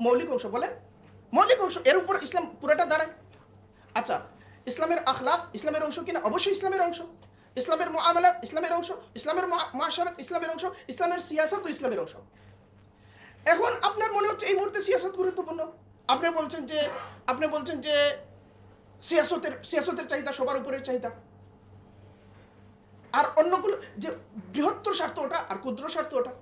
মৌলিক অংশ, বলেন মৌলিক অংশ, এর উপর ইসলাম পুরোটা দাঁড়ায়। আচ্ছা, ইসলামের আখলাক ইসলামের অংশ কিনা? অবশ্যই ইসলামের অংশ। ইসলামের মুআমালাত ইসলামের অংশ, ইসলামের মুআশারাত ইসলামের অংশ, ইসলামের সিয়াসাত ইসলামের অংশ। এখন আপনার মনে হচ্ছে এই মুহূর্তে সিয়াসত গুরুত্বপূর্ণ, আপনি বলছেন যে সিয়াসতের চাহিদা সবার উপরের চাহিদা, আর অন্যগুলো যে বৃহত্তর স্বার্থ ওটা আর ক্ষুদ্র স্বার্থ ওটা।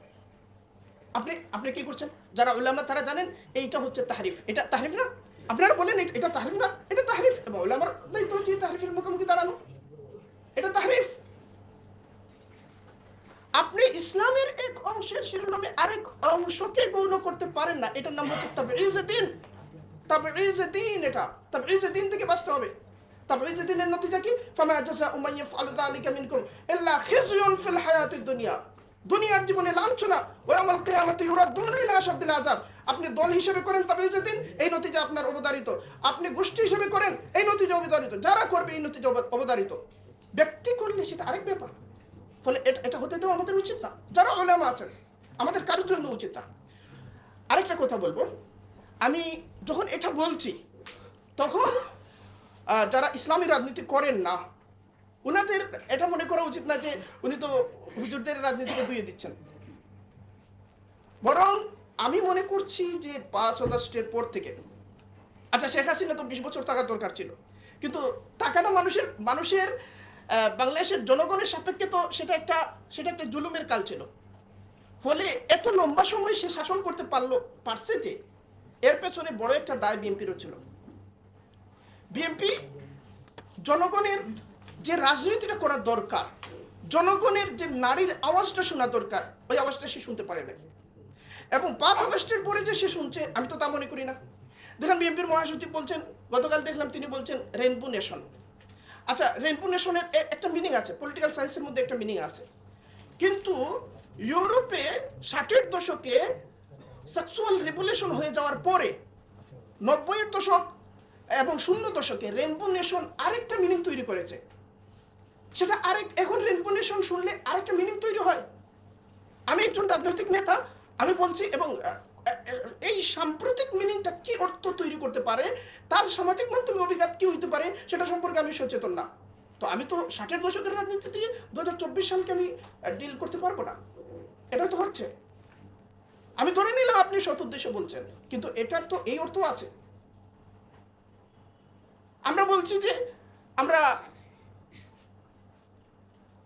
আপনি কি করছেন? যারা উলামা তারা জানেন এইটা হচ্ছে তাহরিফ। এটা তাহরিফ না? আপনারা বলেন এটা তাহরিফ না? এটা তাহরিফ, এবং উলামার দায়িত্ব হচ্ছে তাহরিফের মুখোমুখি দাঁড়ানো। এটা তাহরিফ। আপনি ইসলামের এক অংশের শিরোনামে আরেক অংশকে গৌণ করতে পারেন না, এটার নাম হচ্ছে তাবঈযে দ্বীন। তাবঈযে দ্বীন, এটা তাবঈযে দ্বীন থেকে বাঁচতে হবে। তাবঈযে দ্বীনের নতিজা কি? ফামা জাযাউ মান ইয়াফআলু যালিকা মিনকুম ইল্লা খিজয়ুন ফিল হায়াতিদ দুনিয়া। দুনিয়ার জীবনে লাঞ্ছনা, ওয়া ইয়াউমাল কিয়ামাতি ইউরাদুনা ইলা আশাদ্দিল আযাব। আপনি দল হিসেবে করেন তাবঈযে দ্বীন, এই নতিজা আপনার অবধারিত। আপনি গোষ্ঠী হিসেবে করেন, এই নতিজা অবধারিত। যারা করবে এই নতিজা অবধারিত। ব্যক্তি করলে সেটা আরেক ব্যাপার। ফলে এটা হতে দেওয়া আমাদের উচিত না। যারা উলামা আছেন আমাদের কারোর জন্য উচিত না। আরেকটা কথা বলবো, আমি যখন এটা বলছি তখন যারা ইসলামী রাজনীতি করেন না উনাদের এটা মনে করা উচিত না যে উনি তো হুজুরদের রাজনীতিকে দুইয়ে দিচ্ছেন। বরং আমি মনে করছি যে 5 আগস্টের পর থেকে, আচ্ছা শেখ হাসিনা তো 20 বছর থাকার দরকার ছিল, কিন্তু টাকাটা মানুষের বাংলাদেশের জনগণের সাপেক্ষে তো সেটা একটা জুলুমের কাল ছিল। ফলে এত লম্বা সময় সে শাসন করতে পারছে যে এর পেছনে বড় একটা দায় বিএনপিরও ছিল। বিএনপি জনগণের যে রাজনীতিটা করা দরকার, জনগণের যে নারীর আওয়াজটা শোনা দরকার, ওই আওয়াজটা সে শুনতে পারে না। এবং 5 আগস্টের পরে যে সে শুনছে, আমি তো তা মনে করি না। দেখেন বিএনপির মহাসচিব বলছেন, গতকাল দেখলাম তিনি বলছেন রেইনবো নেশন। আচ্ছা, রেইনবো নেশনের একটা মিনিং আছে, পলিটিক্যাল সায়েন্সের মধ্যে একটা মিনিং আছে, কিন্তু ইউরোপে 60-এর দশকে সেক্সুয়াল রিভলিউশন হয়ে যাওয়ার পরে 90-এর দশক এবং 00 দশকে রেইনবো নেশন আরেকটা মিনিং তৈরি করেছে। সেটা এখন রেইনবো নেশন শুনলে আরেকটা মিনিং তৈরি হয়। আমি একজন রাজনৈতিক নেতা, আমি বলছি, এবং এই সাম্প্রতিক মিনিংটা কি অর্থ তৈরি করতে পারে, তার সামাজিক মাধ্যমে অভিঘাত কি হইতে পারে সেটা সম্পর্কে আমি সচেতন না। তো আমি তো 60-এর দশকের রাজনীতি দিয়ে 2024 সালকে আমি ডিল করতে পারবো না। এটা তো হচ্ছে, আমি ধরে নিলাম আপনি সৎ উদ্দেশ্যে বলছেন, কিন্তু এটার তো এই অর্থ আছে। আমরা বলছি যে আমরা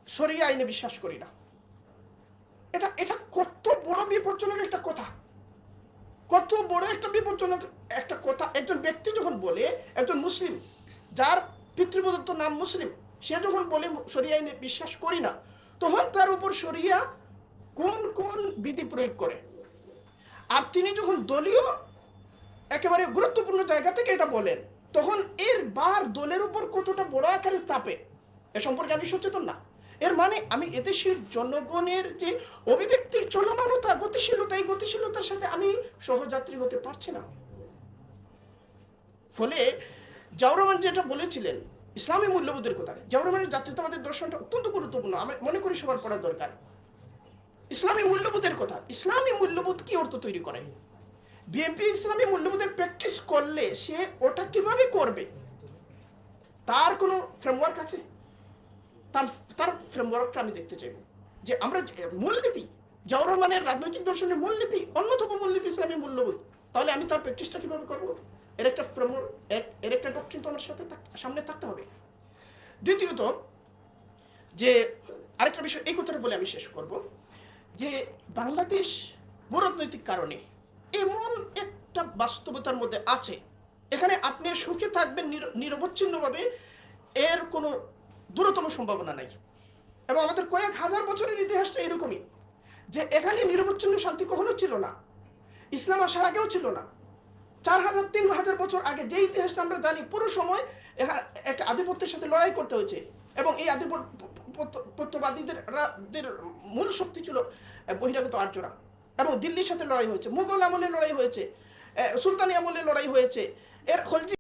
শরিয়া আইনে বিশ্বাস করি না। এটা কত বড় বিপজ্জনক একটা কথা, কত বড় একটা বিপজ্জনক একটা কথা। একজন ব্যক্তি যখন বলে, একজন মুসলিম যার পিতৃপ্রদত্ত নাম মুসলিম, সে যখন বলে শরিয়া আইনে বিশ্বাস করি না, তখন তার উপর শরিয়া কোন কোন বিধি প্রয়োগ করে। আর তিনি যখন দলীয় একেবারে গুরুত্বপূর্ণ জায়গা থেকে এটা বলেন, তখন এর বার দলের উপর কতটা বড় আকারে চাপে এ সম্পর্কে আমি সচেতন না। এর মানে আমি এদেশের জনগণের যে অভিব্যক্তির চলমানতা, গতিশীলতা, এই গতিশীলতার সাথে আমি সহযাত্রী হতে পারছি না। ফলে জিয়াউর রহমান যেটা বলেছিলেন ইসলামী মূল্যবোধের কথা, জিয়াউর রহমানের জাতীয়তাবাদের দর্শনটা অত্যন্ত গুরুত্বপূর্ণ, আমি মনে করি সবার পড়া দরকার। ইসলামী মূল্যবোধের কথা, ইসলামী মূল্যবোধ কি অর্থ তৈরি করে? বিএনপি ইসলামী মূল্যবোধের প্র্যাকটিস করলে সে ওটা কিভাবে করবে, তার কোনো ফ্রেমওয়ার্ক আছে? তার ফ্রেমওয়ার্কটা আমি দেখতে চাইব। যে আমরা মূলনীতি, জিয়াউর রহমানের রাজনৈতিক দর্শনের মূলনীতি, অন্যতম মূলনীতি ইসলামী মূল্যবোধ, তাহলে আমি তার প্র্যাকটিসটা কিভাবে করবো? এর একটা ফ্রেমওয়ার্ক, এর একটা ডক্ট্রিন তো আমার সামনে থাকতে হবে। দ্বিতীয়ত, যে আরেকটা বিষয়, এই কথাটা বলে আমি শেষ করব, যে বাংলাদেশ ভূরাজনৈতিক কারণে এমন একটা বাস্তবতার মধ্যে আছে, এখানে আপনি সুখে থাকবেন নিরবচ্ছিন্নভাবে, এর কোনো দূরতম সম্ভাবনা নাই। এবং আমাদের কয়েক হাজার বছরের ইতিহাসটা এরকমই, যে এখানে নিরবচ্ছিন্ন শান্তি কখনো ছিল না, ইসলাম আসার আগেও ছিল না। 4000-3000 বছর আগে যে ইতিহাসটা আমরা জানি, পুরো সময় একটা আধিপত্যের সাথে লড়াই করতে হয়েছে, এবং এই আধিপত্যবাদীদের মূল শক্তি ছিল বহিরাগত আর্যরা, এবং দিল্লির সাথে লড়াই হয়েছে, মুঘল আমলে লড়াই হয়েছে, সুলতানি আমলে লড়াই হয়েছে, এর খলজি